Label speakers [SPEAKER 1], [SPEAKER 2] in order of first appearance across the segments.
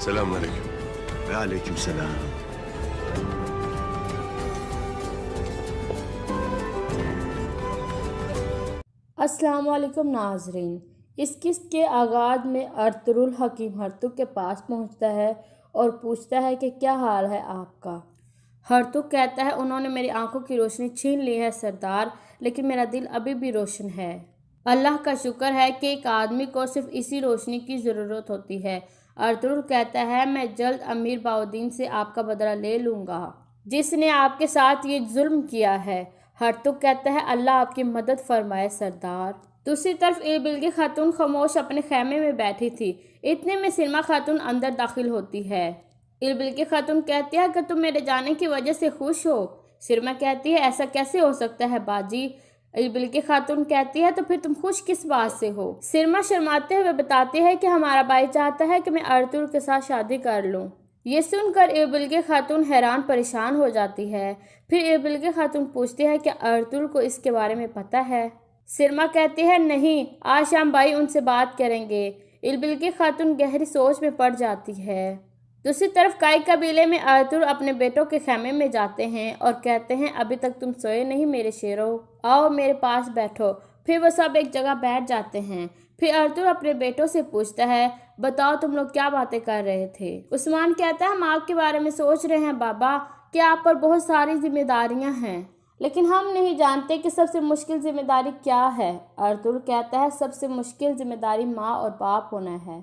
[SPEAKER 1] السلام علیکم۔
[SPEAKER 2] وعلیکم السلام۔
[SPEAKER 3] السلام علیکم ناظرین۔ اس قسط کے آغاز میں ارطغرل حکیم ہرتگ کے پاس پہنچتا ہے اور پوچھتا ہے کہ کیا حال ہے آپ کا؟ ہرتگ کہتا ہے انہوں نے میری آنکھوں کی روشنی چھین لی ہے سردار، لیکن میرا دل ابھی بھی روشن ہے۔ اللہ کا شکر ہے کہ ایک آدمی کو صرف اسی روشنی کی ضرورت ہوتی ہے۔ ارطغرل کہتا ہے میں جلد امیر بہاؤالدین سے آپ کا بدلہ لے لوں گا جس نے آپ کے ساتھ یہ ظلم کیا ہے۔ ہرتگ کہتا ہے اللہ آپ کی مدد فرمائے سردار۔ دوسری طرف ایربلگہ خاتون خاموش اپنے خیمے میں بیٹھی تھی۔ اتنے میں سلمیٰ خاتون اندر داخل ہوتی ہے۔ ایربلگہ خاتون کہتی ہے کہ تم میرے جانے کی وجہ سے خوش ہو؟ سلمیٰ کہتی ہے ایسا کیسے ہو سکتا ہے باجی؟ ایربلگہ خاتون کہتی ہے تو پھر تم خوش کس بات سے ہو؟ سلمیٰ شرماتے ہوئے بتاتی ہے کہ ہمارا بھائی چاہتا ہے کہ میں ارطغرل کے ساتھ شادی کر لوں۔ یہ سن کر ایربلگہ خاتون حیران پریشان ہو جاتی ہے۔ پھر ایربلگہ خاتون پوچھتی ہے کہ ارطغرل کو اس کے بارے میں پتہ ہے؟ سلمیٰ کہتی ہے نہیں، آج شام بھائی ان سے بات کریں گے۔ ایربلگہ خاتون گہری سوچ میں پڑ جاتی ہے۔ دوسری طرف کائی قبیلے میں ارطغرل اپنے بیٹوں کے خیمے میں جاتے ہیں اور کہتے ہیں ابھی تک تم سوئے نہیں میرے شیرو، آؤ میرے پاس بیٹھو۔ پھر وہ سب ایک جگہ بیٹھ جاتے ہیں۔ پھر ارطغرل اپنے بیٹوں سے پوچھتا ہے بتاؤ تم لوگ کیا باتیں کر رہے تھے؟ عثمان کہتا ہے ہم آپ کے بارے میں سوچ رہے ہیں بابا کہ آپ پر بہت ساری ذمہ داریاں ہیں، لیکن ہم نہیں جانتے کہ سب سے مشکل ذمہ داری کیا ہے۔ ارطغرل کہتا ہے سب سے مشکل ذمہ داری ماں اور باپ ہونا ہے،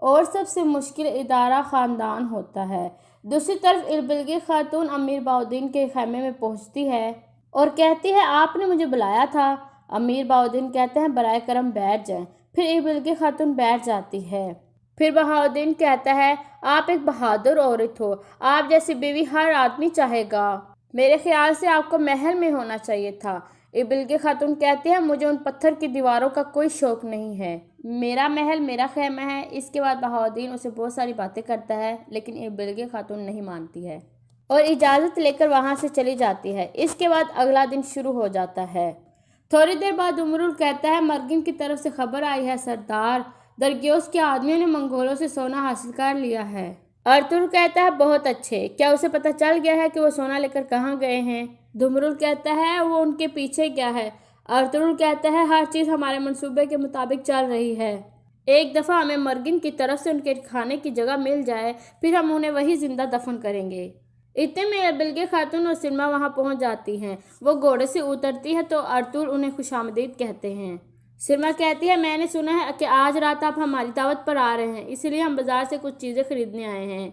[SPEAKER 3] اور سب سے مشکل ادارہ خاندان ہوتا ہے۔ دوسری طرف ایربلگہ خاتون امیر بہاؤالدین کے خیمے میں پہنچتی ہے اور کہتی ہے آپ نے مجھے بلایا تھا؟ امیر بہاؤالدین کہتے ہیں برائے کرم بیٹھ جائیں۔ پھر ایربلگہ خاتون بیٹھ جاتی ہے۔ پھر بہاؤالدین کہتا ہے آپ ایک بہادر عورت ہو، آپ جیسی بیوی ہر آدمی چاہے گا، میرے خیال سے آپ کو محل میں ہونا چاہیے تھا۔ ایربلگہ خاتون کہتی ہے مجھے ان پتھر کی دیواروں کا کوئی شوق نہیں ہے، میرا محل میرا خیمہ ہے۔ اس کے بعد بہاؤالدین اسے بہت ساری باتیں کرتا ہے، لیکن ایربلگہ خاتون نہیں مانتی ہے اور اجازت لے کر وہاں سے چلی جاتی ہے۔ اس کے بعد اگلا دن شروع ہو جاتا ہے۔ تھوڑی دیر بعد دمرل کہتا ہے مرگن کی طرف سے خبر آئی ہے سردار، درگیوس کے آدمیوں نے منگولوں سے سونا حاصل کر لیا ہے۔ ارطغرل کہتا ہے بہت اچھے، کیا اسے پتہ چل گیا ہے کہ وہ سونا لے کر کہاں گئے ہیں؟ دمرل کہتا ہے وہ ان کے پیچھے گیا ہے۔ ارطغرل کہتا ہے ہر چیز ہمارے منصوبے کے مطابق چل رہی ہے، ایک دفعہ ہمیں مرگن کی طرف سے ان کے کھانے کی جگہ مل جائے پھر ہم انہیں وہی زندہ دفن کریں گے۔ اتنے میں ایربلگہ خاتون اور سلمیٰ وہاں پہنچ جاتی ہیں۔ وہ گھوڑے سے اترتی ہے تو ارطغرل انہیں خوش آمدید کہتے ہیں۔ سلمیٰ کہتی ہے میں نے سنا ہے کہ آج رات آپ ہماری دعوت پر آ رہے ہیں، اس لیے ہم بازار سے کچھ چیزیں خریدنے آئے ہیں۔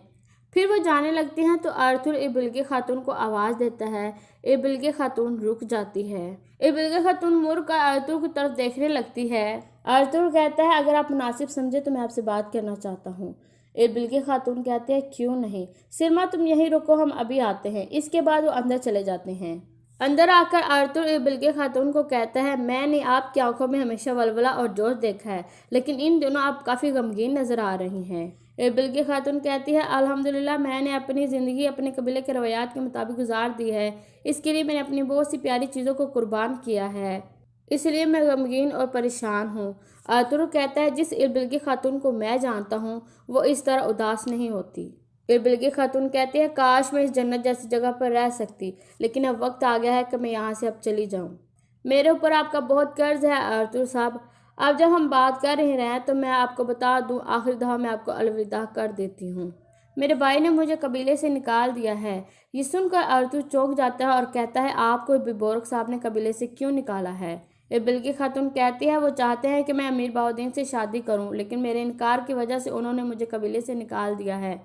[SPEAKER 3] پھر وہ جانے لگتی ہیں تو ارطغرل ایربلگہ خاتون کو آواز دیتا ہے۔ ایربلگہ خاتون رک جاتی ہے۔ ایربلگہ خاتون مڑ کر ارطغرل کی طرف دیکھنے لگتی ہے۔ ارطغرل کہتا ہے اگر آپ مناسب سمجھے تو میں آپ سے بات کرنا چاہتا ہوں۔ ایربلگہ خاتون کہتے ہیں کیوں نہیں، سلمیٰ تم یہیں رکو ہم ابھی آتے ہیں۔ اس کے بعد وہ اندر چلے جاتے ہیں۔ اندر آ کر ارطغرل ایربلگہ خاتون کو کہتا ہے میں نے آپ کی آنکھوں میں ہمیشہ ولولہ اور جوش دیکھا ہے، لیکن ان دنوں آپ کافی غمگین نظر آ رہی ہیں۔ ایربلگہ خاتون کہتی ہے الحمدللہ میں نے اپنی زندگی اپنے قبیلے کے روایات کے مطابق گزار دی ہے، اس کے لیے میں نے اپنی بہت سی پیاری چیزوں کو قربان کیا ہے، اس لیے میں غمگین اور پریشان ہوں۔ ارطغرل کہتا ہے جس ایربلگہ خاتون کو میں جانتا ہوں وہ اس طرح اداس نہیں ہوتی۔ ایربلگہ خاتون کہتی ہے کاش میں اس جنت جیسی جگہ پر رہ سکتی، لیکن اب وقت آ گیا ہے کہ میں یہاں سے اب چلی جاؤں۔ میرے اوپر آپ کا بہت قرض ہے ارطغرل صاحب، اب جب ہم بات کر رہے ہیں تو میں آپ کو بتا دوں آخری دفعہ میں آپ کو الوداع کر دیتی ہوں، میرے بھائی نے مجھے قبیلے سے نکال دیا ہے۔ یہ سن کر ارطغرل چونک جاتا ہے اور کہتا ہے آپ کو بیبورگ صاحب نے قبیلے سے کیوں نکالا ہے؟ ایربلگہ خاتون کہتی ہے وہ چاہتے ہیں کہ میں امیر بہاؤالدین سے شادی کروں، لیکن میرے انکار کی وجہ سے انہوں نے مجھے قبیلے سے نکال دیا ہے۔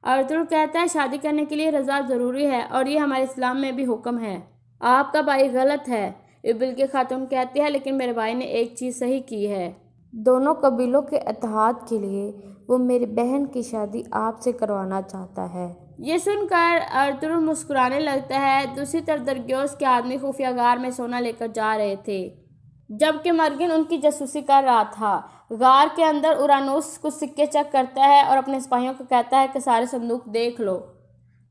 [SPEAKER 3] ارطغرل کہتا ہے شادی کرنے کے لیے رضا ضروری ہے اور یہ ہمارے اسلام میں بھی حکم ہے، آپ کا بھائی غلط ہے۔ ایربلگہ خاتون کہتی ہے لیکن میرے بھائی نے ایک چیز صحیح کی ہے، دونوں قبیلوں کے اتحاد کے لیے وہ میری بہن کی شادی آپ سے کروانا چاہتا ہے۔ یہ سن کر ارطغرل مسکرانے لگتا ہے۔ دوسری طرف درگیوس کے آدمی خفیہ غار میں سونا لے کر جا رہے تھے، جبکہ مرگن ان کی جاسوسی کر رہا تھا۔ غار کے اندر اورانوس کچھ سکے چیک کرتا ہے اور اپنے سپاہیوں کو کہتا ہے کہ سارے صندوق دیکھ لو،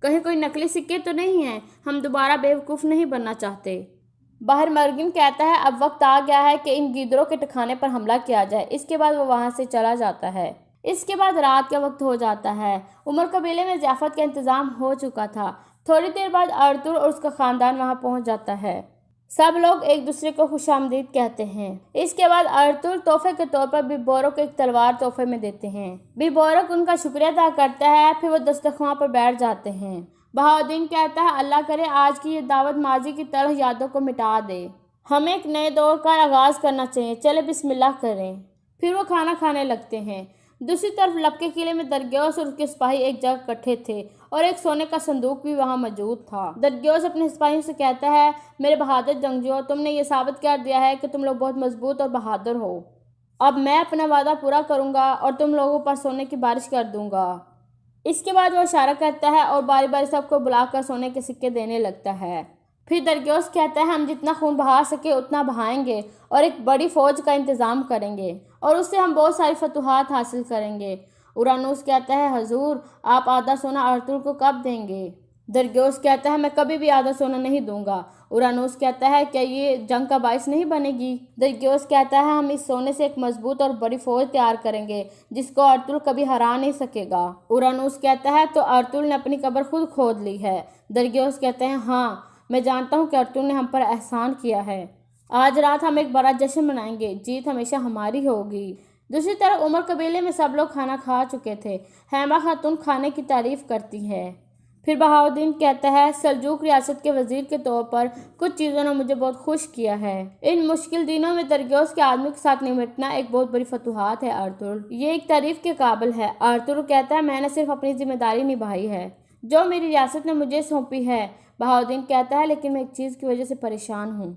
[SPEAKER 3] کہیں کوئی نقلی سکے تو نہیں ہیں، ہم دوبارہ بیوقوف نہیں بننا چاہتے۔ باہر مرگن کہتا ہے اب وقت آ گیا ہے کہ ان گیدڑوں کے ٹھکانے پر حملہ کیا جائے۔ اس کے بعد وہ وہاں سے چلا جاتا ہے۔ اس کے بعد رات کا وقت ہو جاتا ہے۔ عمر قبیلے میں ضیافت کا انتظام ہو چکا تھا۔ تھوڑی دیر بعد ارطغرل اور اس کا خاندان وہاں پہنچ جاتا ہے۔ سب لوگ ایک دوسرے کو خوش آمدید کہتے ہیں۔ اس کے بعد ارطغرل تحفے کے طور پر بیبورگ کو ایک تلوار تحفے میں دیتے ہیں۔ بیبورگ ان کا شکریہ ادا کرتا ہے، پھر وہ دسترخوان پر بیٹھ جاتے ہیں۔ بہاؤالدین کہتا ہے اللہ کرے آج کی یہ دعوت ماضی کی تلخ یادوں کو مٹا دے۔ ہمیں ایک نئے دور کا آغاز کرنا چاہیے، چلے بسم اللہ کریں۔ پھر وہ کھانا کھانے لگتے ہیں۔ دوسری طرف لپکے قلعے میں درگیوس اور اس کے سپاہی ایک جگہ اکٹھے تھے اور ایک سونے کا صندوق بھی وہاں موجود تھا۔ درگیوس اپنے سپاہیوں سے کہتا ہے میرے بہادر جنگجوؤں، تم نے یہ ثابت کر دیا ہے کہ تم لوگ بہت مضبوط اور بہادر ہو۔ اب میں اپنا وعدہ پورا کروں گا اور تم لوگوں پر سونے کی بارش کر دوں گا۔ اس کے بعد وہ اشارہ کرتا ہے اور باری باری سب کو بلا کر سونے کے سکے دینے لگتا ہے۔ پھر درگیوس کہتا ہے ہم جتنا خون بہا سکے اتنا بہائیں گے اور ایک بڑی فوج کا انتظام کریں گے اور اس سے ہم بہت ساری فتوحات حاصل کریں گے۔ اورانوس کہتا ہے حضور آپ آدھا سونا ارطغرل کو کب دیں گے؟ درگیوس کہتا ہے میں کبھی بھی آدھا سونا نہیں دوں گا۔ اورانوس کہتا ہے کیا یہ جنگ کا باعث نہیں بنے گی؟ درگیوس کہتا ہے ہم اس سونے سے ایک مضبوط اور بڑی فوج تیار کریں گے جس کو ارطغرل کبھی ہرا نہیں سکے گا۔ اورانوس کہتا ہے تو ارطغرل نے اپنی قبر خود کھود لی ہے۔ درگیوس کہتے ہیں ہاں میں جانتا ہوں کہ ارطغرل نے ہم پر احسان کیا ہے۔ آج رات ہم ایک بڑا جشن منائیں گے، جیت ہمیشہ ہماری ہوگی۔ دوسری طرف عمر قبیلے میں سب لوگ کھانا کھا چکے تھے۔ ہیمہ خاتون کھانے کی تعریف کرتی ہے۔ پھر بہاؤالدین کہتا ہے سلجوق ریاست کے وزیر کے طور پر کچھ چیزوں نے مجھے بہت خوش کیا ہے۔ ان مشکل دنوں میں درگیوس کے آدمی کے ساتھ نمٹنا ایک بہت بڑی فتوحات ہے ارطغرل، یہ ایک تعریف کے قابل ہے۔ ارطغرل کہتا ہے میں نے صرف اپنی ذمہ داری نبھائی ہے جو میری ریاست نے مجھے سونپی ہے۔ بہاؤالدین کہتا ہے لیکن میں ایک چیز کی وجہ سے پریشان ہوں۔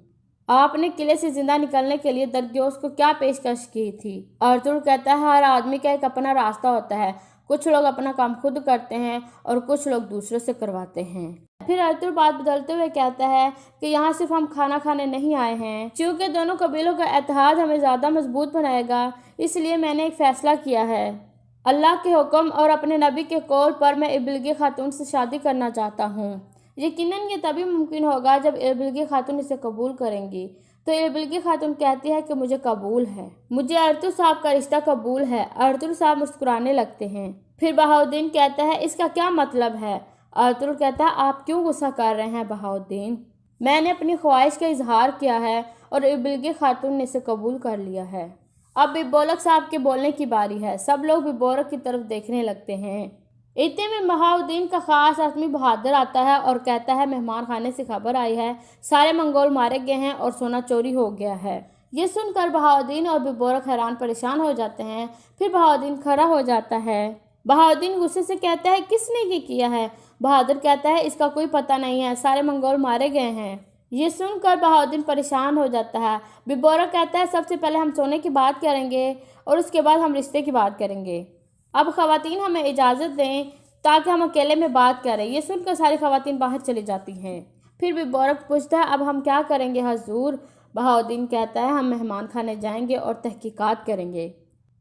[SPEAKER 3] آپ نے قلعے سے زندہ نکلنے کے لیے درگیوس کو کیا پیشکش کی تھی؟ ارطغرل کہتا ہے ہر آدمی کا ایک اپنا راستہ ہوتا ہے، کچھ لوگ اپنا کام خود کرتے ہیں اور کچھ لوگ دوسروں سے کرواتے ہیں۔ پھر ارطغرل بات بدلتے ہوئے کہتا ہے کہ یہاں صرف ہم کھانا کھانے نہیں آئے ہیں، چونکہ دونوں قبیلوں کا اتحاد ہمیں زیادہ مضبوط بنائے گا، اس لیے میں نے ایک فیصلہ کیا ہے۔ اللہ کے حکم اور اپنے نبی کے قول پر میں ایلبلگی خاتون سے شادی کرنا چاہتا ہوں۔ یقیناً یہ تبھی ممکن ہوگا جب ایلبلگی خاتون اسے قبول کریں گی۔ تو ایلبلگی خاتون کہتی ہے کہ مجھے قبول ہے، مجھے ارطغرل صاحب کا رشتہ قبول ہے۔ ارطغرل صاحب مسکرانے لگتے ہیں۔ پھر بہاؤالدین کہتا ہے اس کا کیا مطلب ہے؟ ارطغرل کہتا ہے آپ کیوں غصہ کر رہے ہیں بہاؤالدین؟ میں نے اپنی خواہش کا اظہار کیا ہے اور ایلبلگی خاتون نے اسے قبول کر لیا ہے۔ اب بیبولگ صاحب کے بولنے کی باری ہے۔ سب لوگ بیبولگ کی طرف دیکھنے لگتے ہیں۔ اتنے میں بہاؤالدین کا خاص آدمی بہادر آتا ہے اور کہتا ہے مہمان خانے سے خبر آئی ہے، سارے منگول مارے گئے ہیں اور سونا چوری ہو گیا ہے۔ یہ سن کر بہاؤالدین اور بیبولگ حیران پریشان ہو جاتے ہیں۔ پھر بہاؤالدین کھڑا ہو جاتا ہے۔ بہاؤالدین غصے سے کہتا ہے کس نے یہ کیا ہے؟ بہادر کہتا ہے اس کا کوئی پتہ نہیں ہے، سارے منگول مارے گئے ہیں۔ یہ سن کر بہاؤالدین پریشان ہو جاتا ہے۔ بیبولگ کہتا ہے سب سے پہلے ہم سونے کی بات کریں گے اور اس کے بعد ہم رشتے کی بات کریں گے۔ اب خواتین ہمیں اجازت دیں تاکہ ہم اکیلے میں بات کریں۔ یہ سن کر ساری خواتین باہر چلی جاتی ہیں۔ پھر بیبولگ پوچھتا ہے اب ہم کیا کریں گے حضور؟ بہاؤالدین کہتا ہے ہم مہمان خانے جائیں گے اور تحقیقات کریں گے۔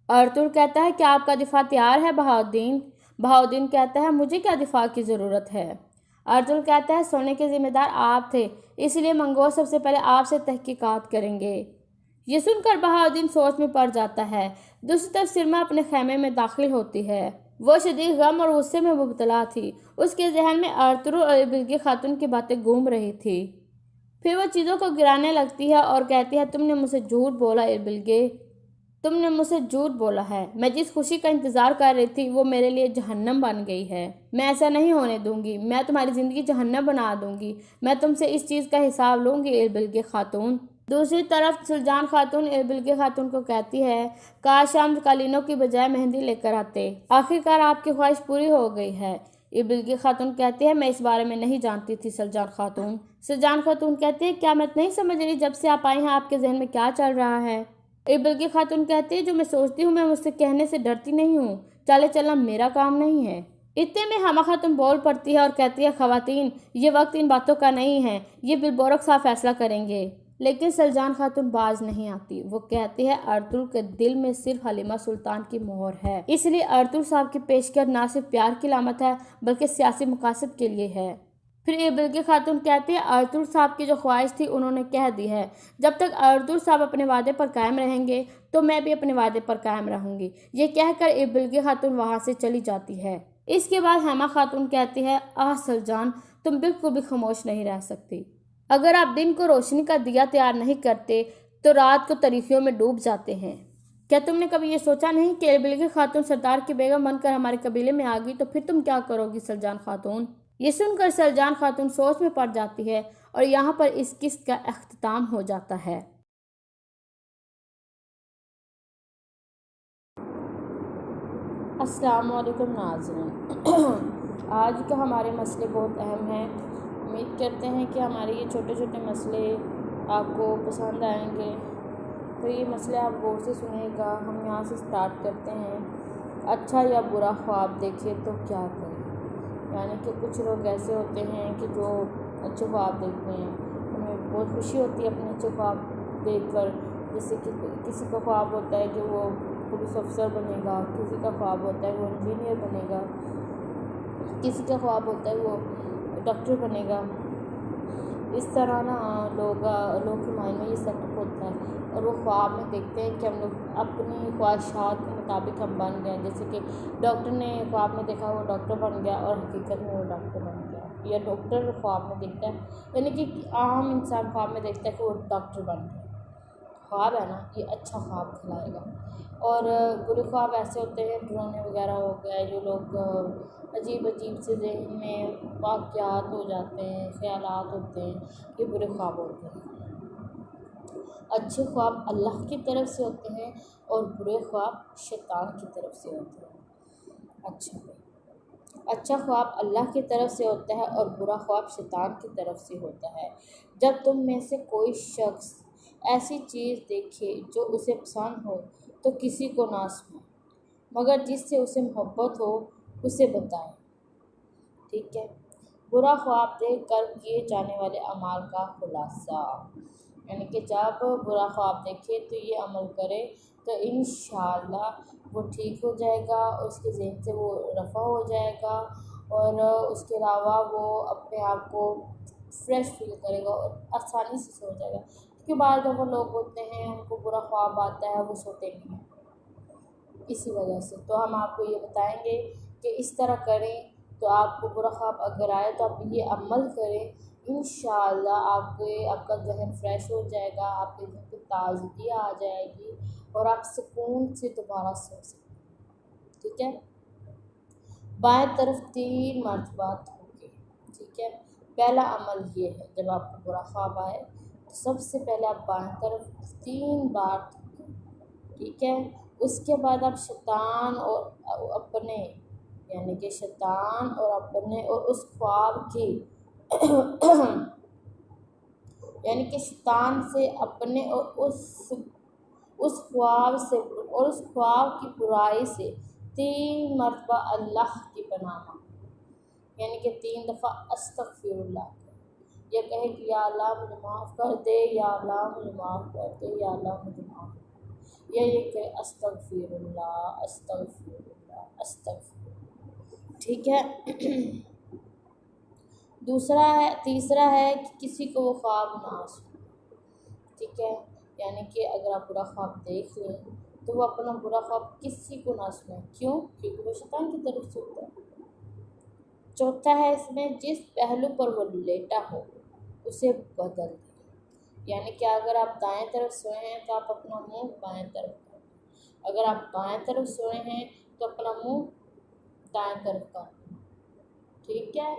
[SPEAKER 3] ارطغرل کہتا ہے کیا آپ کا دفاع تیار ہے بہاؤالدین؟ بہاؤالدین کہتا ہے مجھے کیا دفاع کی ضرورت ہے؟ ارطغرل کہتا ہے سونے کے ذمہ دار آپ تھے، اس لیے منگول سب سے پہلے آپ سے تحقیقات کریں گے۔ یہ سن کر بہاؤالدین سوچ میں پڑ جاتا ہے۔ دوسری طرف سرمہ اپنے خیمے میں داخل ہوتی ہے۔ وہ شدید غم اور غصے میں مبتلا تھی۔ اس کے ذہن میں ارطغرل اور ایلبلگی خاتون کی باتیں گھوم رہی تھی۔ پھر وہ چیزوں کو گرانے لگتی ہے اور کہتی ہے تم نے مجھ سے جھوٹ بولا ایلبلگی، تم نے مجھ سے جھوٹ بولا ہے۔ میں جس خوشی کا انتظار کر رہی تھی وہ میرے لیے جہنم بن گئی ہے۔ میں ایسا نہیں ہونے دوں گی، میں تمہاری زندگی جہنم بنا دوں گی۔ میں تم سے اس چیز کا حساب لوں گی ایلبلگی خاتون۔ دوسری طرف سلجان خاتون ایلبلگی خاتون کو کہتی ہے کاش ہم قالینوں کی بجائے مہندی لے کر آتے، آخرکار آپ کی خواہش پوری ہو گئی ہے۔ ایلبلگی خاتون کہتی ہے میں اس بارے میں نہیں جانتی تھی سلجان خاتون۔ سلجان خاتون کہتی ہے کیا میں نہیں سمجھ رہی جب سے آپ آئی ہیں آپ کے ذہن میں کیا چل رہا ہے؟ ایلبلگی خاتون کہتی ہے جو میں سوچتی ہوں میں مجھ سے کہنے سے ڈرتی نہیں ہوں، چالے چلنا میرا کام نہیں ہے۔ اتنے میں ہیمہ خاتون بول پڑتی ہے اور کہتی ہے خواتین یہ وقت ان باتوں کا نہیں ہے، یہ بیبولگ صاحب فیصلہ کریں گے۔ لیکن سلجان خاتون باز نہیں آتی۔ وہ کہتی ہے ارطغرل کے دل میں صرف حلیمہ سلطان کی مہر ہے، اس لیے ارطغرل صاحب کی پیشکش نہ صرف پیار کی علامت ہے بلکہ سیاسی مقاصد کے لیے ہے۔ پھر یہ بلکہ خاتون کہتی ہے ارطغرل صاحب کی جو خواہش تھی انہوں نے کہہ دی ہے، جب تک ارطغرل صاحب اپنے وعدے پر قائم رہیں گے تو میں بھی اپنے وعدے پر قائم رہوں گی۔ یہ کہہ کر یہ بلکہ خاتون وہاں سے چلی جاتی ہے۔ اس کے بعد ہیما خاتون کہتی ہے سلجان تم بالکل بھی خاموش نہیں رہ سکتی۔ اگر آپ دن کو روشنی کا دیا تیار نہیں کرتے تو رات کو تاریکیوں میں ڈوب جاتے ہیں۔ کیا تم نے کبھی یہ سوچا نہیں کہ بلکہ خاتون سردار کی بیگم بن کر ہمارے قبیلے میں آ گئی تو پھر تم کیا کرو گی سلجان خاتون؟ یہ سن کر سلجان خاتون سوچ میں پڑ جاتی ہے اور یہاں پر اس قسط کا اختتام ہو جاتا ہے۔ السلام علیکم ناظرین، آج کا ہمارے مسئلے بہت اہم ہیں۔ امید کرتے ہیں کہ ہمارے یہ چھوٹے چھوٹے مسئلے آپ کو پسند آئیں گے، تو یہ مسئلے آپ غور سے سنیں گا۔ ہم یہاں سے سٹارٹ کرتے ہیں۔ اچھا یا برا خواب دیکھے تو کیا کریں؟ یعنی کہ کچھ لوگ ایسے ہوتے ہیں کہ جو اچھے خواب دیکھتے ہیں، انہیں بہت خوشی ہوتی ہے اپنے اچھے خواب دیکھ کر۔ جیسے کہ کسی کا خواب ہوتا ہے کہ وہ پولیس افسر بنے گا، کسی کا خواب ہوتا ہے وہ انجینئر بنے گا، کسی کا خواب ہوتا ہے وہ ڈاکٹر بنے گا۔ اس طرح لوگ کے مائنڈ میں یہ سیٹ اپ ہوتا ہے اور وہ خواب میں دیکھتے ہیں کہ ہم لوگ اپنی خواہشات کے مطابق ہم بن گئے۔ جیسے کہ ڈاکٹر نے خواب میں دیکھا وہ ڈاکٹر بن گیا اور حقیقت میں وہ ڈاکٹر بن گیا، یا ڈاکٹر خواب میں دیکھتا ہے، یعنی کہ عام انسان خواب میں دیکھتا ہے کہ وہ ڈاکٹر بن گیا۔ خواب ہے نا، یہ اچھا خواب کھلائے گا۔ اور برے خواب ایسے ہوتے ہیں، ڈرونے وغیرہ ہو گئے، جو لوگ عجیب عجیب سے ذہن میں واقعات ہو جاتے ہیں، خیالات ہوتے ہیں، یہ برے خواب ہوتے ہیں۔ اچھے خواب اللہ کی طرف سے ہوتے ہیں اور برے خواب شیطان کی طرف سے ہوتے ہیں۔ اچھا خواب اللہ کی طرف سے ہوتا ہے اور برا خواب شیطان کی طرف سے ہوتا ہے۔ جب تم میں سے کوئی شخص ایسی چیز دیکھے جو اسے پسند ہو تو کسی کو نہ سنائے، مگر جس سے اسے محبت ہو اسے بتائے، ٹھیک ہے؟ برا خواب دیکھ کر کیے جانے والے اعمال کا خلاصہ، یعنی کہ جب برا خواب دیکھے تو یہ عمل کرے تو انشاءاللہ وہ ٹھیک ہو جائے گا، اور اس کے ذہن سے وہ رفع ہو جائے گا، اور اس کے علاوہ وہ اپنے آپ کو فریش فیل کرے گا اور آسانی سے سو جائے گا۔ کیونکہ بعض دفعہ لوگ ہوتے ہیں ان کو برا خواب آتا ہے وہ سوتے نہیں ہیں اسی وجہ سے۔ تو ہم آپ کو یہ بتائیں گے کہ اس طرح کریں تو آپ کو برا خواب اگر آئے تو آپ یہ عمل کریں، انشاءاللہ آپ کا ذہن فریش ہو جائے گا، آپ کے ذہن پہ تازگی آ جائے گی اور آپ سکون سے دوبارہ سو سکیں گے، ٹھیک ہے؟ بائیں طرف 3 مرتبہ تھوکے، ٹھیک ہے؟ پہلا عمل یہ ہے، جب آپ کو برا خواب آئے تو سب سے پہلے آپ بائیں طرف 3 بار تھوکیں، ٹھیک ہے؟ اس کے بعد آپ شیطان اور اپنے، یعنی کہ شیطان اور اپنے اور اس خواب کی یعنی کہ شیطان سے اپنے اور اس خواب سے اور اس خواب کی برائی سے 3 مرتبہ اللہ کی پناہ مانگیں، یعنی کہ 3 دفعہ استغفر اللہ، یہ کہے کہ یا اللہ مجھے معاف کر دے، یا اللہ مجھے معاف کر دے، یا اللہ مجھے معاف کر دے، یہ کہ استغفر اللہ استغفر اللہ استغفر اللہ، ٹھیک ہے؟ تیسرا ہے کہ کسی کو وہ خواب نہ سنے، ٹھیک ہے؟ یعنی کہ اگر آپ برا خواب دیکھ لیں تو وہ اپنا برا خواب کسی کو نہ سنیں، کیوں؟ کیونکہ وہ شیطان کی طرف سے ہوتا ہے۔ چوتھا ہے اس میں جس پہلو پر وہ لیٹا ہو اسے بدل دیں، یعنی کہ اگر آپ دائیں طرف سوئے ہیں تو آپ اپنا منہ بائیں طرف کر دیں، اگر آپ بائیں طرف سوئے ہیں تو اپنا منہ دائیں طرف کر دیں، ٹھیک ہے؟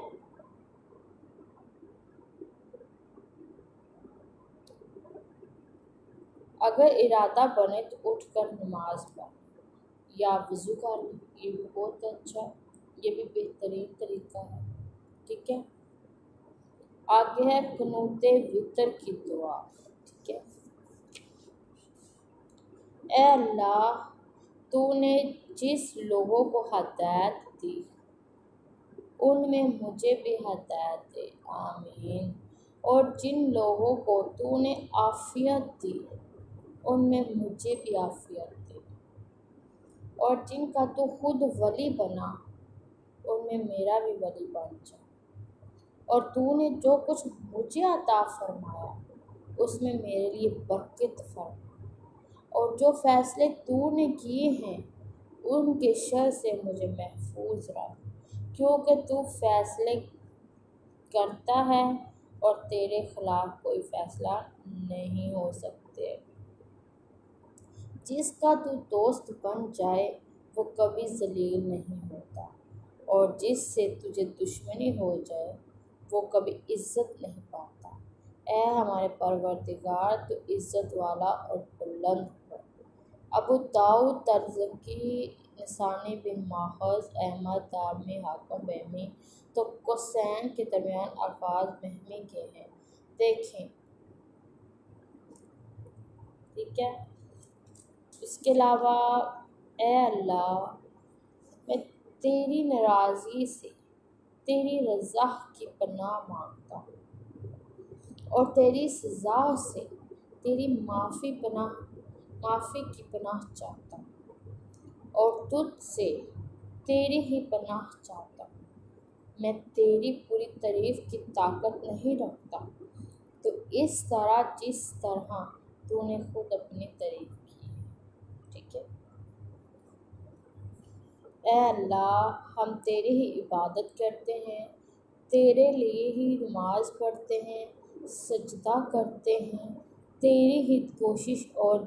[SPEAKER 3] اگر ارادہ بنے تو اٹھ کر نماز پڑھ یا وضو کر لیں، یہ بھی بہت اچھا، یہ بھی بہترین طریقہ ہے، ٹھیک ہے؟ آگے ہے قنوت وتر کی دعا، ٹھیک ہے؟ اے اللہ، تو نے جس لوگوں کو ہدایت دی ان میں مجھے بھی ہدایت دے، آمین، اور جن لوگوں کو تو نے عافیت دی ان میں مجھے بھی عافیت دے، اور جن کا تو خود ولی بنا ان میں میرا بھی ولی بن جا، اور تو نے جو کچھ مجھے عطا فرمایا اس میں میرے لیے برکت فرما، اور جو فیصلے تو نے کیے ہیں ان کے شر سے مجھے محفوظ رکھ، کیونکہ تو فیصلے کرتا ہے اور تیرے خلاف کوئی فیصلہ نہیں ہو سکتے۔ جس کا تو دوست بن جائے وہ کبھی ذلیل نہیں ہوتا، اور جس سے تجھے دشمنی ہو جائے وہ کبھی عزت نہیں پاتا۔ اے ہمارے پروردگار، تو عزت والا اور بلند ہو۔ ابو داؤد ترزکی، نسانی بن ماخذ، احمد دارمی، حاکم بہمی۔ تو قوسین کے درمیان الفاظ بہمی کے ہیں، دیکھیں، ٹھیک ہے۔ اس کے علاوہ اے اللہ، میں تیری ناراضی سے تیری رضا کی پناہ مانگتا ہوں، اور تیری سزا سے تیری معافی کی پناہ چاہتا ہوں، اور تجھ سے تیری ہی پناہ چاہتا ہوں۔ میں تیری پوری تعریف کی طاقت نہیں رکھتا، تو اس طرح جس طرح تو نے خود اپنی تعریف کی ہے، ٹھیک ہے۔ اے اللہ، ہم تیری ہی عبادت کرتے ہیں، تیرے لیے ہی نماز پڑھتے ہیں، سجدہ کرتے ہیں، تیری ہی کوشش اور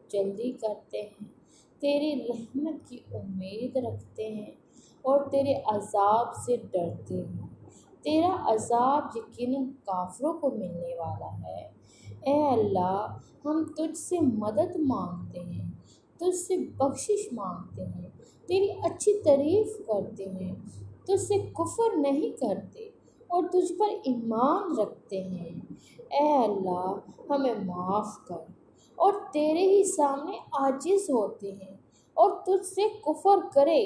[SPEAKER 3] جلدی کرتے ہیں، تیری رحمت کی امید رکھتے ہیں، اور تیرے عذاب سے ڈرتے ہیں۔ تیرا عذاب یقیناً کافروں کو ملنے والا ہے۔ اے اللہ، ہم تجھ سے مدد مانگتے ہیں، تجھ سے بخشش مانگتے ہیں، تیری اچھی تعریف کرتے ہیں، تجھ سے کفر نہیں کرتے اور تجھ پر ایمان رکھتے ہیں۔ اے اللہ، ہمیں معاف کر، اور تیرے ہی سامنے عاجز ہوتے ہیں، اور تجھ سے کفر کرے،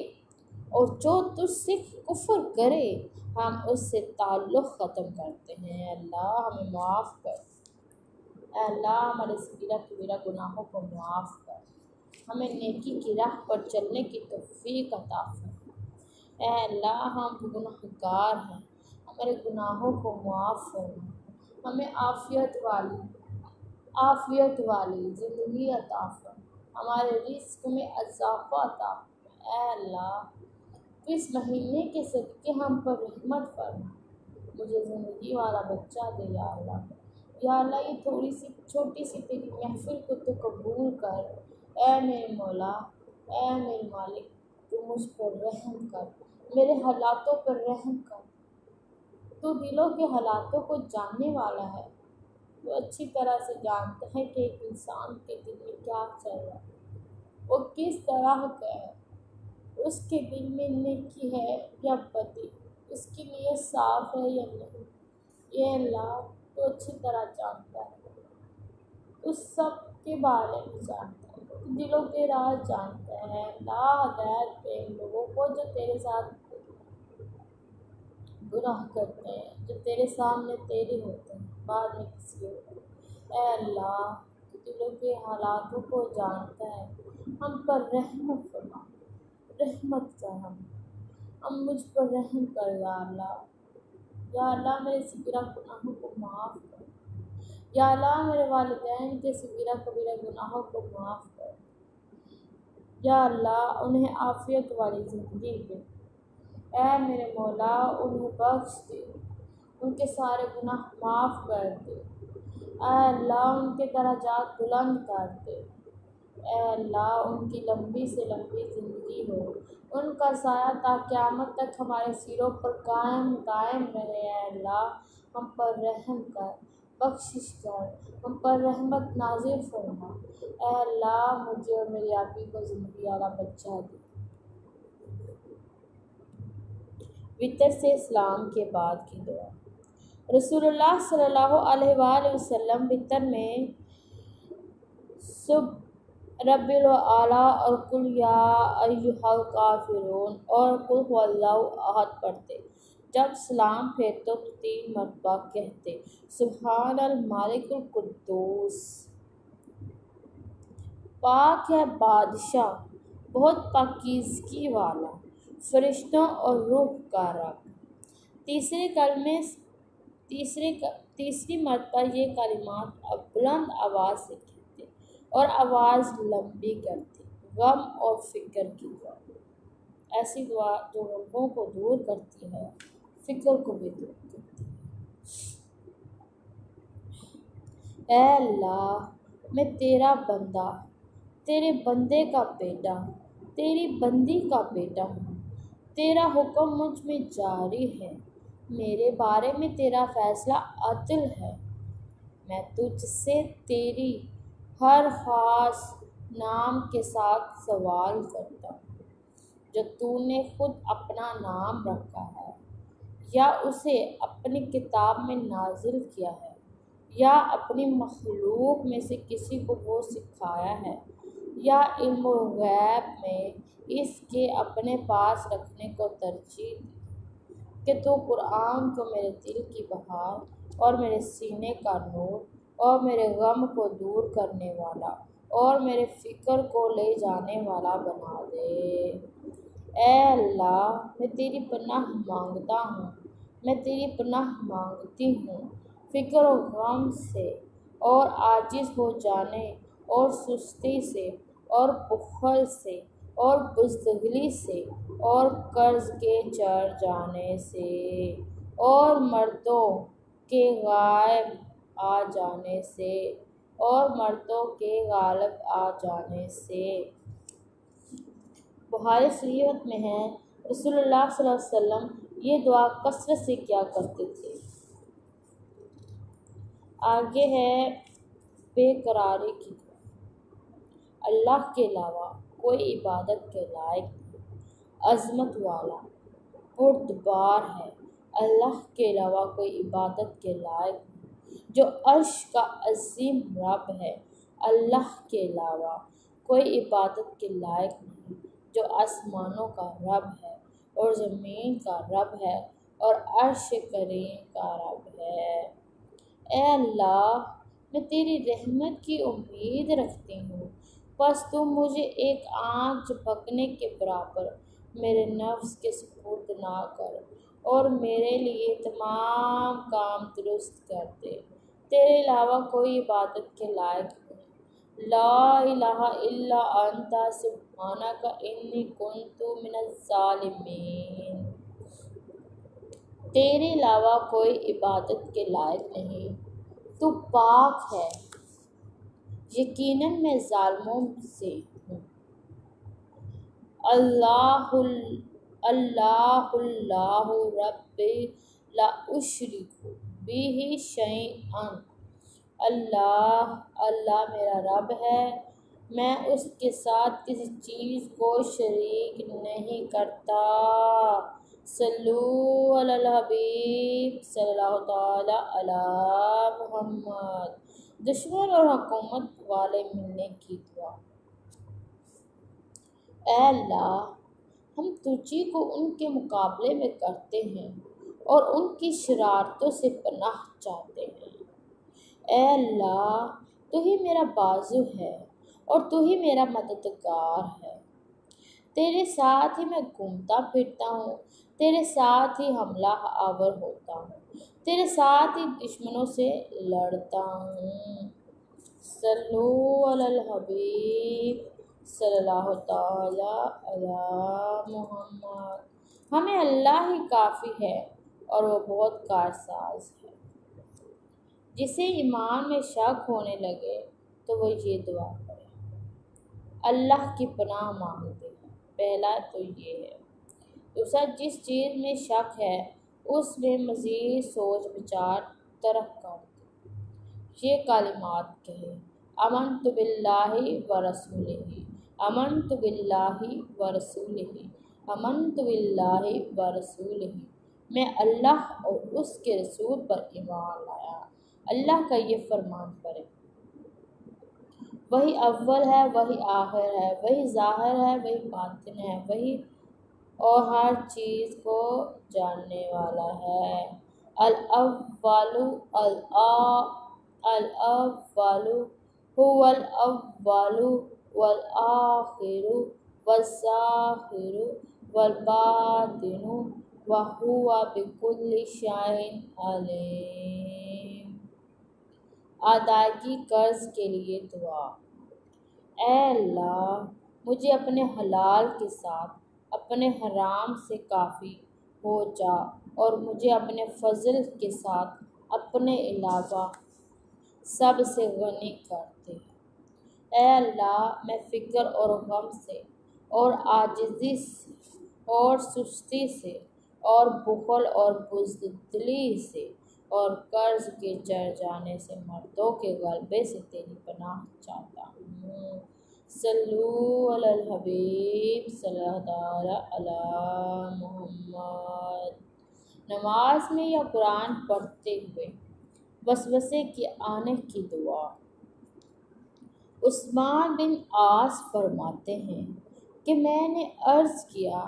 [SPEAKER 3] اور جو تجھ سے کفر کرے ہم اس سے تعلق ختم کرتے ہیں۔ اے اللہ، ہمیں معاف کر۔ اے اللہ، ہمارے صغیرہ کبیرہ گناہوں کو معاف کر، ہمیں نیکی کی راہ پر چلنے کی توفیق عطا فرما۔ اے اللہ، ہم گناہ گار ہیں، ہمارے گناہوں کو معاف فرما، ہمیں عافیت والی زندگی عطا فرما، ہمارے رزق میں اضافہ عطا فرما۔ اے اللہ، تو اس مہینے کے صدقے ہم پر رحمت فرما، مجھے زندگی والا بچہ دے یا اللہ۔ یا اللہ، یہ تھوڑی سی چھوٹی سی تیری محفل کو تو قبول کر۔ اے میرے مولا، اے میرے مالک، تو مجھ پر رحم کر، میرے حالاتوں پر رحم کر۔ تو دلوں کے حالاتوں کو جاننے والا ہے، تو اچھی طرح سے جانتا ہے کہ ایک انسان کے دل میں کیا چل رہا ہے، وہ کس طرح کا ہے، اس کے دل میں نیکی ہے یا بدی، اس کی نیت صاف ہے یا نہیں۔ یہ اللہ تو اچھی طرح جانتا ہے، تو سب کے بارے میں جانتا ہے، تو دلوں کے راز جانتا ہے۔ اللہ، ہدایت دے ان لوگوں کو جو تیرے ساتھ گناہ کرتے ہیں، جو تیرے سامنے تیرے ہوتے ہیں، بعد میں کسی اور۔ اے اللہ، تو دلوں کے حالاتوں کو جانتا ہے، ہم پر رحمت فرما، رحمت کر، ہم مجھ پر رحم کر یا اللہ۔ یا اللہ، میرے صغیرہ گناہوں کو معاف کر۔ یا اللہ، میرے والدین کے صغیرہ کبیرہ گناہوں کو معاف کر۔ یا اللہ، انہیں عافیت والی زندگی دے۔ اے میرے مولا، انہیں بخش دے، ان کے سارے گناہ معاف کر دے۔ اے اللہ، ان کے درجات بلند کر دے۔ اے اللہ، ان کی لمبی سے لمبی زندگی ہو، ان کا سایہ تا قیامت تک ہمارے سروں پر قائم دائم رہے۔ اے اللہ، ہم پر رحم کر، بخشش کر، ہم پر رحمت نازل فرما۔ اے اللہ، مجھے اور میری آپی کو زندگی والا بچہ دے۔ وتر سے اسلام کے بعد کی دعا۔ رسول اللہ صلی اللہ علیہ وآلہ وسلم وتر میں سبح رب الاعلیٰ اور قل یا ایھا الکافرون اور قل ھو اللہ احد پڑھتے۔ جب سلام پھیرتے تو 3 مرتبہ کہتے، سبحان الملک القدوس، پاک ہے بادشاہ بہت پاکیزگی والا، فرشتوں اور روح کا رب۔ تیسرے کلمے تیسری مرتبہ یہ کلمات اب بلند آواز سے کہتے اور آواز لمبی کرتے، غم اور فکر کی دعا، ایسی دعا جو غموں کو دور کرتی ہے، فکر کو بھی دور کرتی ہے۔ اے اللہ، میں تیرا بندہ، تیرے بندے کا بیٹا، تیری بندی کا بیٹا ہوں، تیرا حکم مجھ میں جاری ہے، میرے بارے میں تیرا فیصلہ عدل ہے۔ میں تجھ سے تیری ہر خاص نام کے ساتھ سوال کرتا ہوں جو تو نے خود اپنا نام رکھا ہے، یا اسے اپنی کتاب میں نازل کیا ہے، یا اپنی مخلوق میں سے کسی کو وہ سکھایا ہے، یا علم الغیب میں اس کے اپنے پاس رکھنے کو ترجیح دی کہ تو قرآن کو میرے دل کی بہار اور میرے سینے کا نور اور میرے غم کو دور کرنے والا اور میرے فکر کو لے جانے والا بنا دے۔ اے اللہ، میں تیری پناہ مانگتا ہوں، میں تیری پناہ مانگتی ہوں فکر و غم سے اور عاجز ہو جانے اور سستی سے اور بخل سے اور بزدلی سے اور قرض کے چڑھ جانے سے اور مردوں کے غائب آ جانے سے اور مردوں کے غالب آ جانے سے۔ بخاری صحیح میں ہے، رسول اللہ صلی اللہ علیہ وسلم یہ دعا کثرت سے کیا کرتے تھے۔ آگے ہے بے قراری کی دعا۔ اللہ کے علاوہ کوئی عبادت کے لائق نہیں، عظمت والا، بردبار ہے۔ اللہ کے علاوہ کوئی عبادت کے لائق نہیں، جو عرش کا عظیم رب ہے۔ اللہ کے علاوہ کوئی عبادت کے لائق نہیں، جو آسمانوں کا رب ہے اور زمین کا رب ہے اور عرش کریم کا رب ہے۔ اے اللہ، میں تیری رحمت کی امید رکھتی ہوں، بس تم مجھے ایک آنکھ جھپکنے کے برابر میرے نفس کے سپرد نہ کر اور میرے لیے تمام کام درست کر دے۔ تیرے علاوہ کوئی عبادت کے لائق نہیں۔ لا الہ الا انت سبحانک انی کنت من الظالمین۔ تیرے علاوہ کوئی عبادت کے لائق نہیں، تو پاک ہے، یقیناً میں ظالموں سے ہوں۔ اللہ اللہ اللہ ربی لا اشرک بہ شیئا۔ اللہ اللہ میرا رب ہے، میں اس کے ساتھ کسی چیز کو شریک نہیں کرتا۔ صلو علی الحبیب صلی اللہ تعالی علی محمد۔ دشمن اور حکومت والے ملنے کی دعا۔ اے اللہ، ہم تجھی کو ان کے مقابلے میں کرتے ہیں اور ان کی شرارتوں سے پناہ چاہتے ہیں۔ اے اللہ، تو ہی میرا بازو ہے اور تو ہی میرا مددگار ہے۔ تیرے ساتھ ہی میں گھومتا پھرتا ہوں، تیرے ساتھ ہی حملہ آور ہوتا ہوں، تیرے ساتھ ہی دشمنوں سے لڑتا ہوں۔ صلو علی الحبیب صلی اللہ تعالی علی محمد۔ ہمیں اللہ ہی کافی ہے اور وہ بہت کارساز ہے۔ جسے ایمان میں شک ہونے لگے تو وہ یہ دعا کرے، اللہ کی پناہ مانگتے ہیں۔ پہلا تو یہ ہے۔ دوسرا، جس چیز میں شک ہے اس میں مزید سوچ بچار طرح کر دے۔ یہ کلمات کہے، آمنت باللہ ورسولہ، آمنت باللہ ورسولہ، آمنت باللہ ورسولہ۔ میں اللہ اور اس کے رسول پر ایمان لایا۔ اللہ کا یہ فرمان پڑھے، وہی اول ہے، وہی آخر ہے، وہی ظاہر ہے، وہی باطن ہے، وہی اور ہر چیز کو جاننے والا ہے۔ الاول هو الاول والآخر والظاہر والباطن وَهُوَ بِكُلِّ شَيْءٍ عَلِيمٌ۔ ادائیگی قرض کے لیے دعا۔ اے اللہ، مجھے اپنے حلال کے ساتھ اپنے حرام سے کافی ہو جا اور مجھے اپنے فضل کے ساتھ اپنے علاوہ سب سے غنی کر دے۔ اے اللہ، میں فکر اور غم سے اور عاجزی سے اور سستی سے اور بخل اور بزدلی سے اور قرض کے چڑھ جانے سے مردوں کے غلبے سے تیری پناہ چاہتا ہوں۔ صلو علی الحبیب صلی اللہ تعالی علی محمد۔ نماز میں یا قرآن پڑھتے ہوئے وسوسے کے آنے کی دعا۔ عثمان بن عاص فرماتے ہیں کہ میں نے عرض کیا،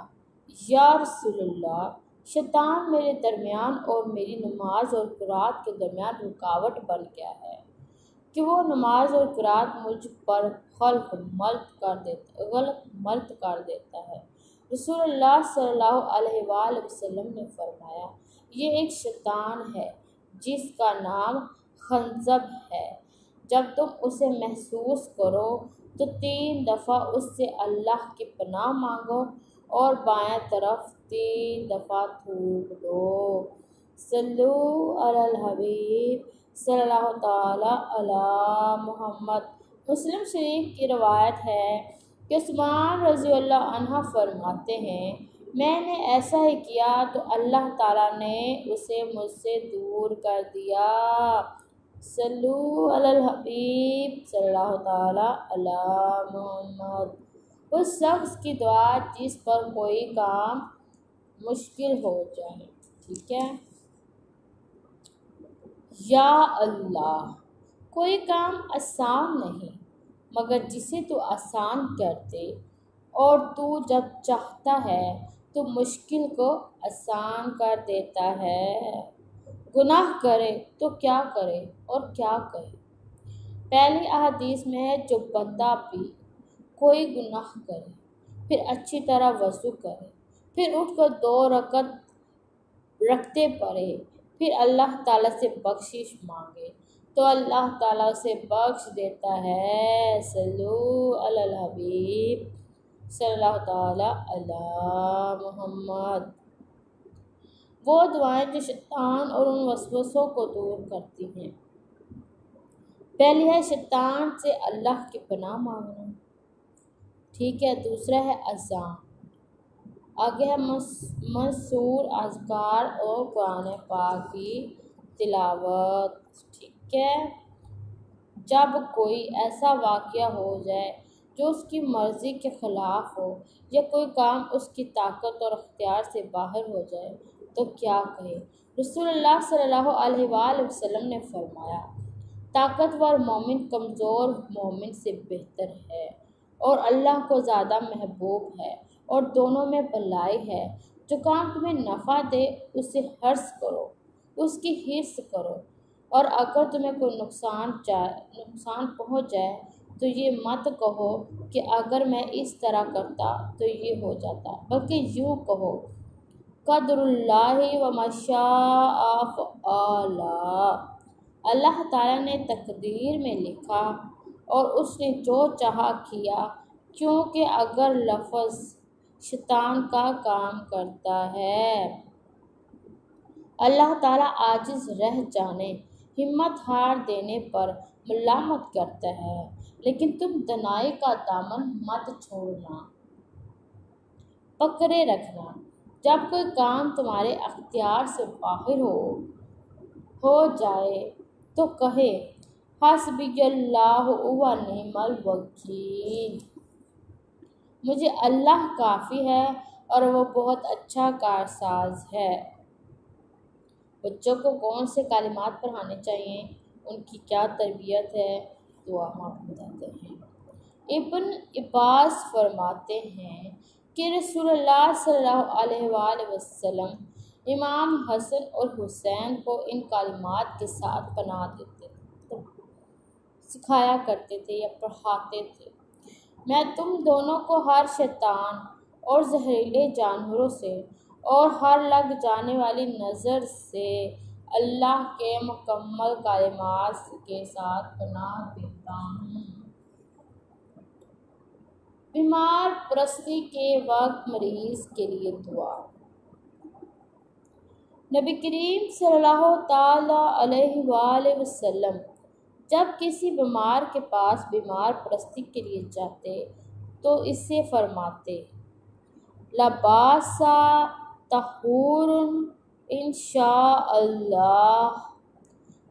[SPEAKER 3] یا رسول اللہ، شیطان میرے درمیان اور میری نماز اور قرات کے درمیان رکاوٹ بن گیا ہے کہ وہ نماز اور قرات مجھ پر غلط ملت کر دیتا ہے۔ رسول اللہ صلی اللہ علیہ وآلہ وسلم نے فرمایا، یہ ایک شیطان ہے جس کا نام خنزب ہے۔ جب تم اسے محسوس کرو تو 3 دفعہ اس سے اللہ کی پناہ مانگو اور بائیں طرف 3 دفعہ تھوک دو۔ صلو علی الحبیب صلی اللہ تعالی علی محمد۔ مسلم شریف کی روایت ہے کہ عثمان رضی اللہ عنہ فرماتے ہیں، میں نے ایسا ہی کیا تو اللہ تعالیٰ نے اسے مجھ سے دور کر دیا۔ صلو علی الحبیب صلی اللہ تعالی علی محمد۔ اس شخص کی دعا جس پر کوئی کام مشکل ہو جائے۔ ٹھیک ہے۔ یا اللہ، کوئی کام آسان نہیں مگر جسے تو آسان کر دے، اور تو جب چاہتا ہے تو مشکل کو آسان کر دیتا ہے۔ گناہ کرے تو کیا کرے اور کیا کہے۔ پہلی احادیث میں ہے، جو بندہ بھی کوئی گناہ کرے پھر اچھی طرح وضو کرے پھر اٹھ کر 2 رکعت رکھتے پڑھے پھر اللہ تعالیٰ سے بخشش مانگے تو اللہ تعالیٰ اسے بخش دیتا ہے۔ صلو علی الحبیب صلی اللہ تعالی علی محمد۔ وہ دعائیں جو شیطان اور ان وسوسوں کو دور کرتی ہیں۔ پہلی ہے شیطان سے اللہ کی پناہ مانگنا۔ ٹھیک ہے۔ دوسرا ہے اذان۔ آگے ہے منثور اذکار اور قرآن پاک کی تلاوت۔ ٹھیک ہے۔ جب کوئی ایسا واقعہ ہو جائے جو اس کی مرضی کے خلاف ہو یا کوئی کام اس کی طاقت اور اختیار سے باہر ہو جائے تو کیا کہے۔ رسول اللہ صلی اللہ علیہ وآلہ وسلم نے فرمایا، طاقتور مومن کمزور مومن سے بہتر ہے اور اللہ کو زیادہ محبوب ہے، اور دونوں میں بھلائی ہے۔ جو کام تمہیں نفع دے اسے حرص کرو، اس کی حرص کرو، اور اگر تمہیں کوئی نقصان پہنچ جائے تو یہ مت کہو کہ اگر میں اس طرح کرتا تو یہ ہو جاتا، بلکہ یوں کہو، قدر اللہ و ما شاء فعل۔ اللہ تعالیٰ نے تقدیر میں لکھا اور اس نے جو چاہا کیا، کیونکہ اگر لفظ شیطان کا کام کرتا ہے۔ اللہ تعالیٰ عاجز رہ جانے، ہمت ہار دینے پر ملامت کرتا ہے، لیکن تم دنائی کا دامن مت چھوڑنا، پکڑے رکھنا۔ جب کوئی کام تمہارے اختیار سے باہر ہو جائے تو کہے، حسبی اللہ و نعم الوکیل، مجھے اللہ کافی ہے اور وہ بہت اچھا کارساز ہے۔ بچوں کو کون سے کلمات پڑھانے چاہیے، ان کی کیا تربیت ہے، دعا ہم آپ کو بتاتے ہیں۔ ابن عباس فرماتے ہیں کہ رسول اللہ صلی اللہ علیہ وآلہ وسلم امام حسن اور حسین کو ان کلمات کے ساتھ پناہ دیتے تھے، سکھایا کرتے تھے یا پڑھاتے تھے، میں تم دونوں کو ہر شیطان اور زہریلے جانوروں سے اور ہر لگ جانے والی نظر سے اللہ کے مکمل کلمات کے ساتھ پناہ دیتا ہوں۔ بیمار پرستی کے وقت مریض کے لیے دعا۔ نبی کریم صلی اللہ تعالی علیہ وآلہ وسلم جب کسی بیمار کے پاس بیمار پرستی کے لیے جاتے تو اس سے فرماتے، لباسا طہور انشاء اللہ،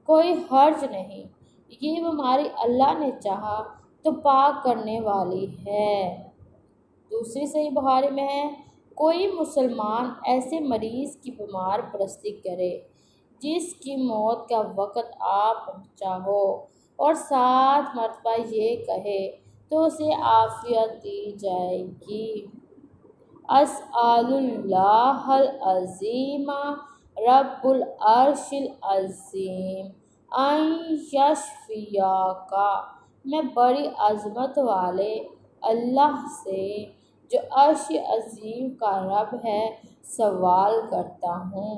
[SPEAKER 3] کوئی حرج نہیں، یہ بیماری اللہ نے چاہا تو پاک کرنے والی ہے۔ دوسری صحیح بخاری میں ہے، کوئی مسلمان ایسے مریض کی بیمار پرستی کرے جس کی موت کا وقت آ پہنچا ہو اور 7 مرتبہ یہ کہے تو اسے عافیت دی جائے گی۔ اسأل اللہ العظیم رب العرش العظیم ان یشفیک، میں بڑی عظمت والے اللہ سے جو عرش عظیم کا رب ہے سوال کرتا ہوں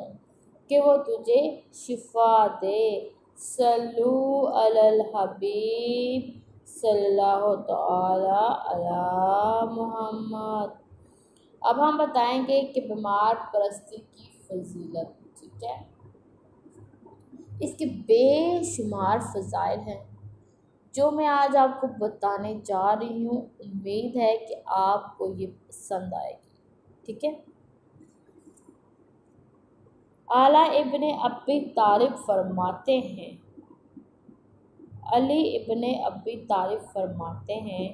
[SPEAKER 3] کہ وہ تجھے شفا دے۔ صلو علی الحبیب صلی اللہ تعالی علی محمد۔ اب ہم بتائیں گے کہ بیمار پرستی کی فضیلت، ٹھیک ہے؟ اس کے بے شمار فضائل ہیں جو میں آج آپ کو بتانے جا رہی ہوں۔ امید ہے کہ آپ کو یہ پسند آئے گی، ٹھیک ہے؟ اعلیٰ ابن ابی طالب فرماتے ہیں، علی ابن ابی طالب فرماتے ہیں،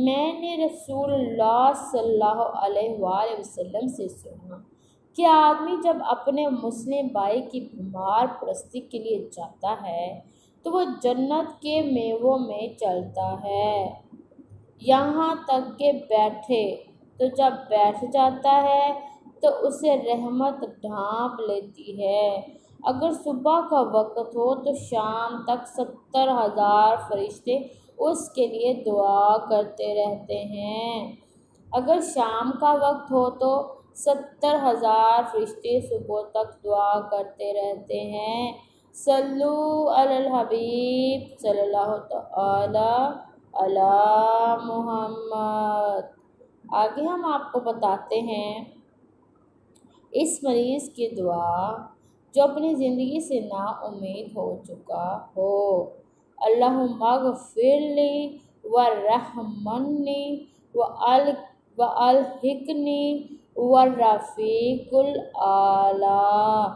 [SPEAKER 3] میں نے رسول اللہ صلی اللہ علیہ وآلہ وسلم سے سنا کہ آدمی جب اپنے مسلم بھائی کی بیمار پرستی کے لیے جاتا ہے تو وہ جنت کے میووں میں چلتا ہے یہاں تک کہ بیٹھے، تو جب بیٹھ جاتا ہے تو اسے رحمت ڈھانپ لیتی ہے۔ اگر صبح کا وقت ہو تو شام تک 70,000 فرشتے اس کے لیے دعا کرتے رہتے ہیں۔ اگر شام کا وقت ہو تو 70,000 فرشتے صبح تک دعا کرتے رہتے ہیں۔ صلو علی الحبیب صلی اللہ تعالی علی محمد۔ آگے ہم آپ کو بتاتے ہیں اس مریض کی دعا جو اپنی زندگی سے نا امید ہو چکا ہو۔ اللہم اغفر لی وارحمنی والحقنی بالرفیق الاعلیٰ،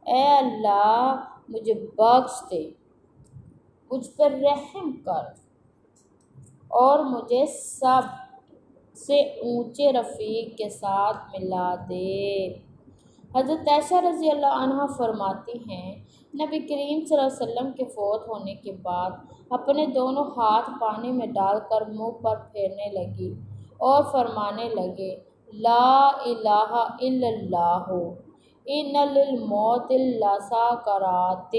[SPEAKER 3] اے اللہ مجھے بخش دے، مجھ پر رحم کر اور مجھے سب سے اونچے رفیق کے ساتھ ملا دے۔ حضرت عائشہ رضی اللہ عنہا فرماتی ہیں، نبی کریم صلی اللہ علیہ وسلم کے فوت ہونے کے بعد اپنے دونوں ہاتھ پانی میں ڈال کر منہ پر پھیرنے لگی اور فرمانے لگے، لا الہ الا اللہ ان للموت لسکرات،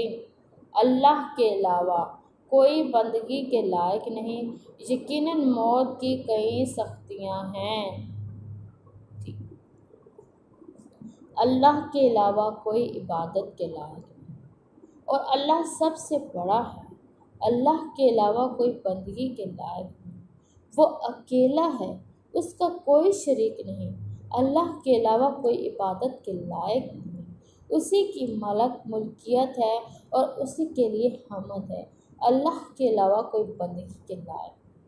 [SPEAKER 3] اللہ کے علاوہ کوئی بندگی کے لائق نہیں، یقیناً موت کی کئی سختیاں ہیں۔ اللہ کے علاوہ کوئی عبادت کے لائق نہیں اور اللہ سب سے بڑا ہے۔ اللہ کے علاوہ کوئی بندگی کے لائق نہیں، وہ اکیلا ہے، اس کا کوئی شریک نہیں۔ اللہ کے علاوہ کوئی عبادت کے لائق نہیں، اسی کی ملکیت ہے اور اسی کے لیے حمد ہے۔ اللہ کے علاوہ کوئی بندگی کے لائق نہیں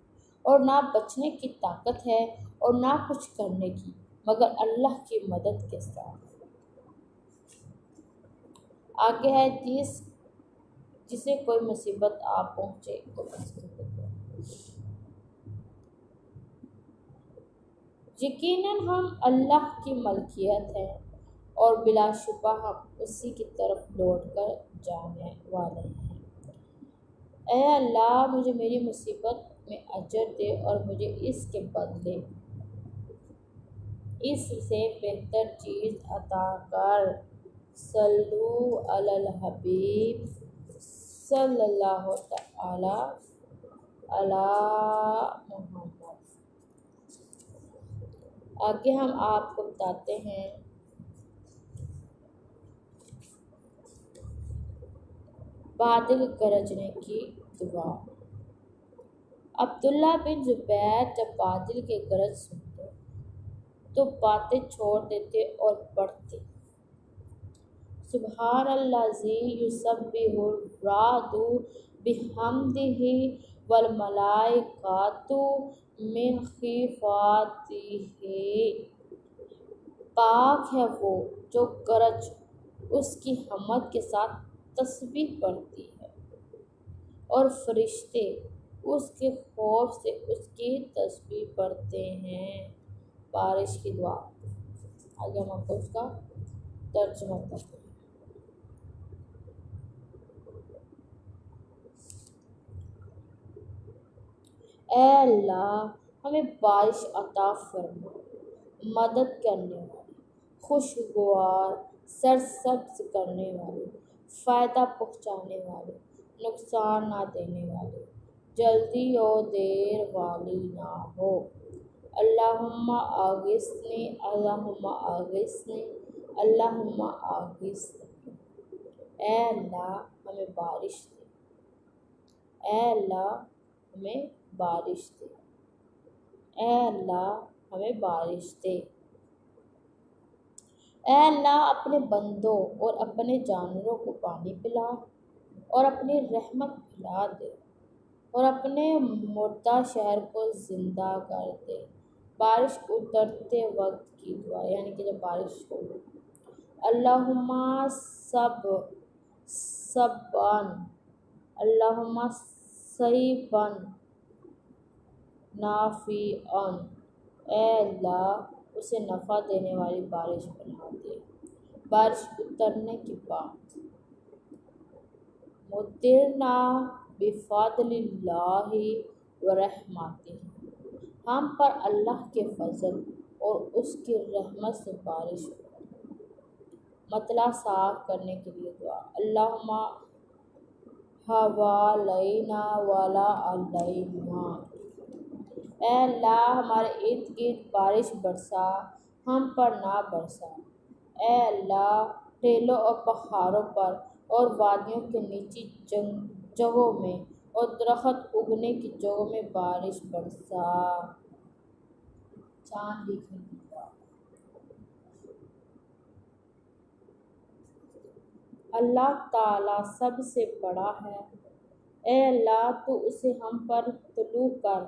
[SPEAKER 3] اور نہ بچنے کی طاقت ہے اور نہ کچھ کرنے کی مگر اللہ کی مدد کے ساتھ۔ آگے ہے جسے کوئی مصیبت آ پہنچے تو یقیناً ہم اللہ کی ملکیت ہیں اور بلا شبہ ہم اسی کی طرف لوٹ کر جانے والے ہیں۔ اے اللہ مجھے میری مصیبت میں اجر دے اور مجھے اس کے بدلے اس سے بہتر چیز عطا کر۔ صلو علی الحبیب صلی اللہ تعالی علی محمد۔ آگے ہم آپ کو بتاتے ہیں بادل گرجنے کی دعا۔ عبداللہ بن زبیر جب بادل کے گرج سنتے تو باتیں چھوڑ دیتے اور پڑھتے سبحان الذی یسبح الرعد بحمدہ والملائکۃ من خیفتہ۔ پاک ہے وہ جو گرج اس کی حمد کے ساتھ تسبیح پڑھتی ہے اور فرشتے اس کے خوف سے اس کی تسبیح پڑھتے ہیں۔ بارش کی دعا۔ آگے ہم آپ کو اس کا ترجمہ کرتے ہیں۔ اے اللہ ہمیں بارش عطا فرما، مدد کرنے والے، خوشگوار، سرسبز کرنے والے، فائدہ پہنچانے والے، نقصان نہ دینے والے، جلدی و دیر والی نہ ہو۔ اللہم اغثنی، اللہم اغثنی، اللہم اغثنی۔ اے اللہ ہمیں بارش دے، اے اللہ ہمیں بارش دے، اے اللہ ہمیں بارش دے۔ اے اللہ اپنے بندوں اور اپنے جانوروں کو پانی پلا اور اپنی رحمت پھیلا دے اور اپنے مردہ شہر کو زندہ کر دے۔ بارش اترتے وقت کی دعا، یعنی کہ جب بارش ہو۔ اللہم صباً، اللہم صیباً نافعاً۔ اے اللہ اسے نفع دینے والی بارش بنا دے۔ بارش اترنے کے بعد مطرنا بفضل اللہ ورحمتہ، ہم پر اللہ کے فضل اور اس کی رحمت سے بارش ہو۔ مطلع صاف کرنے کے لیے دعا۔ اللہم حوالینہ ولا علینا۔ اے اللہ ہمارے ارد گرد بارش برسا، ہم پر نہ برسا۔ اے اللہ ٹیلوں اور پہاڑوں پر اور وادیوں کے نیچی جگہوں میں اور درخت اگنے کی جگہوں میں بارش برسا۔ چاند دیکھنے کی دعا۔ اللہ تعالیٰ سب سے بڑا ہے، اے اللہ تو اسے ہم پر طلوع کر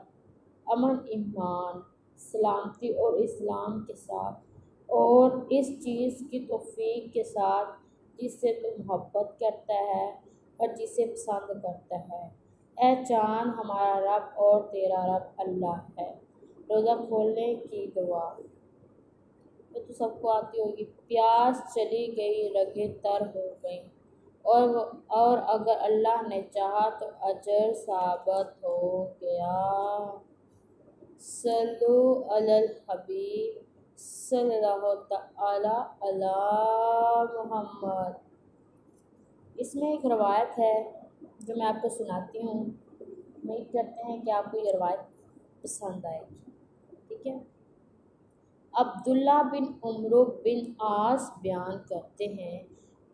[SPEAKER 3] امن، ایمان، سلامتی اور اسلام کے ساتھ اور اس چیز کی توفیق کے ساتھ جس سے تو محبت کرتا ہے اور جسے پسند کرتا ہے۔ اے چاند ہمارا رب اور تیرا رب اللہ ہے۔ روزہ کھولنے کی دعا۔ یہ تو سب کو آتی ہوگی۔ پیاس چلی گئی، رگیں تر ہو گئیں، اور اگر اللہ نے چاہا تو اجر ثابت ہو گیا۔ صلو علی الحبیب صلی اللہ تعالی علی محمد۔ اس میں ایک روایت ہے جو میں آپ کو سناتی ہوں، امید کرتے ہیں کہ آپ کو یہ روایت پسند آئے گی، ٹھیک ہے۔ عبداللہ بن عمرو بن عاص بیان کرتے ہیں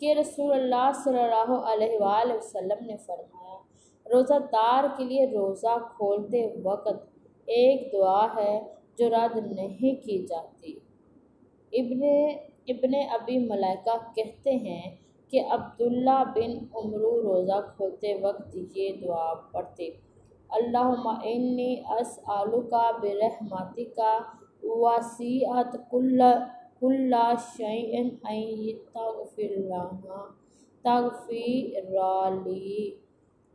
[SPEAKER 3] کہ رسول اللہ صلی اللہ علیہ وآلہ وسلم نے فرمایا، روزہ دار کے لیے روزہ کھولتے وقت ایک دعا ہے جو رد نہیں کی جاتی۔ ابن ابی ملیکہ کہتے ہیں کہ عبداللہ بن عمرو روزہ کھولتے وقت یہ دعا پڑھتے، اللہم انی اسألک برحمتک وسعت کل شیء ان تغفر لی۔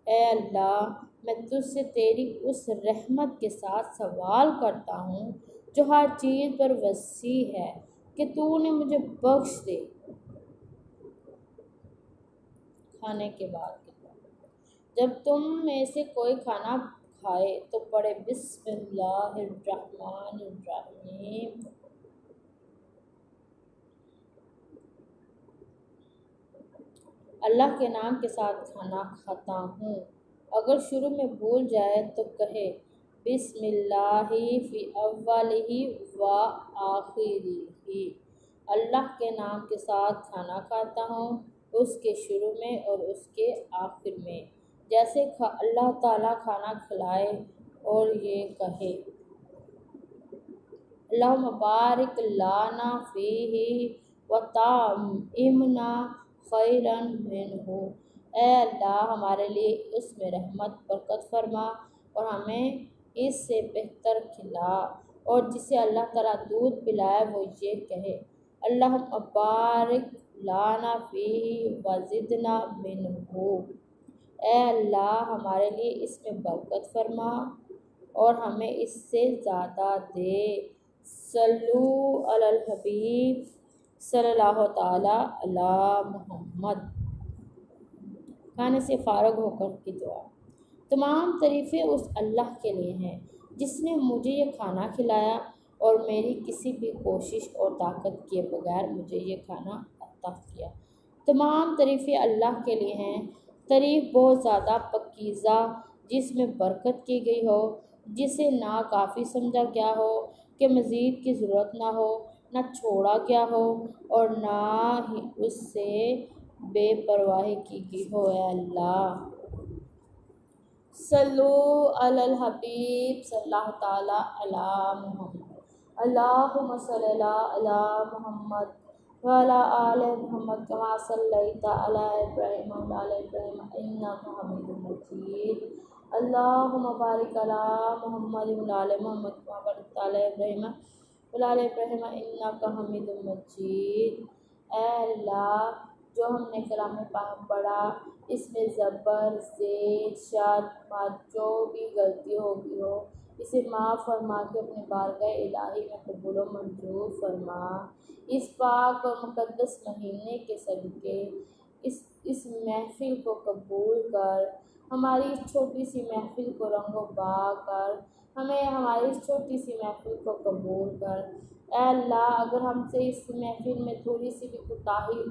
[SPEAKER 3] اے اللہ میں تجھ سے تیری اس رحمت کے ساتھ سوال کرتا ہوں جو ہر چیز پر وسیع ہے کہ تو نے مجھے بخش دے۔ کھانے کے بعد جب تم میں سے کوئی کھانا کھائے تو پڑھے بسم اللہ الرحمن الرحیم۔ اللہ کے نام کے ساتھ کھانا کھاتا ہوں۔ اگر شروع میں بھول جائے تو کہے بسم اللہ فی اولہ و آخرہ۔ اللہ کے نام کے ساتھ کھانا کھاتا ہوں، اس کے شروع میں اور اس کے آخر میں، جیسے اللہ تعالیٰ کھانا کھلائے اور یہ کہے اللہم بارک لنا فیہ وطعمنا خیرا منہ، اے اللہ ہمارے لیے اس میں رحمت برکت فرما اور ہمیں اس سے بہتر کھلا، اور جسے اللہ تعالیٰ دودھ پلائے وہ یہ کہے اللہم بارک لنا فیہ وزدنا منہ، اے اللہ ہمارے لیے اس میں برکت فرما اور ہمیں اس سے زیادہ دے۔ صلو علی الحبیب صلی اللہ تعالیٰ علی محمد۔ کھانے سے فارغ ہو کر کی دعا۔ تمام تعریفیں اس اللہ کے لیے ہیں جس نے مجھے یہ کھانا کھلایا اور میری کسی بھی کوشش اور طاقت کیے بغیر مجھے یہ کھانا عطا کیا۔ تمام تعریفیں اللہ کے لیے ہیں، تعریف بہت زیادہ پاکیزہ جس میں برکت کی گئی ہو، جسے نہ کافی سمجھا گیا ہو کہ مزید کی ضرورت نہ ہو، نہ چھوڑا گیا ہو اور نہ ہی اس سے بے پرواہی کی گئی ہو۔ اے اللہ صلو علی الحبیب صلی اللہ تعالیٰ علی محمد۔ اللہم صلی علی محمد وعلی آل محمد کما صلیت علی ابراہیم وعلی آل ابراہیم انک حمید مجید۔ اللہم بارک علی محمد وعلی آل محمد کما بارکت علی ابراہیم وعلی آل ابراہیم انک حمید مجید۔ اے اللہ جو ہم نے کلام پاک پڑھا اس میں زبر، زیر، شد، مد جو بھی غلطی ہو گئی ہو اسے معاف فرما کے اپنے بارگاہ الہی میں قبول و منظور فرما۔ اس پاک اور مقدس مہینے کے صدقے اس محفل کو قبول کر، ہماری اس چھوٹی سی محفل کو رنگ و باغ کر، ہمیں ہماری اس چھوٹی سی محفل کو قبول کر۔ اے اللہ اگر ہم سے اس محفل میں تھوڑی سی بھی کوتاہی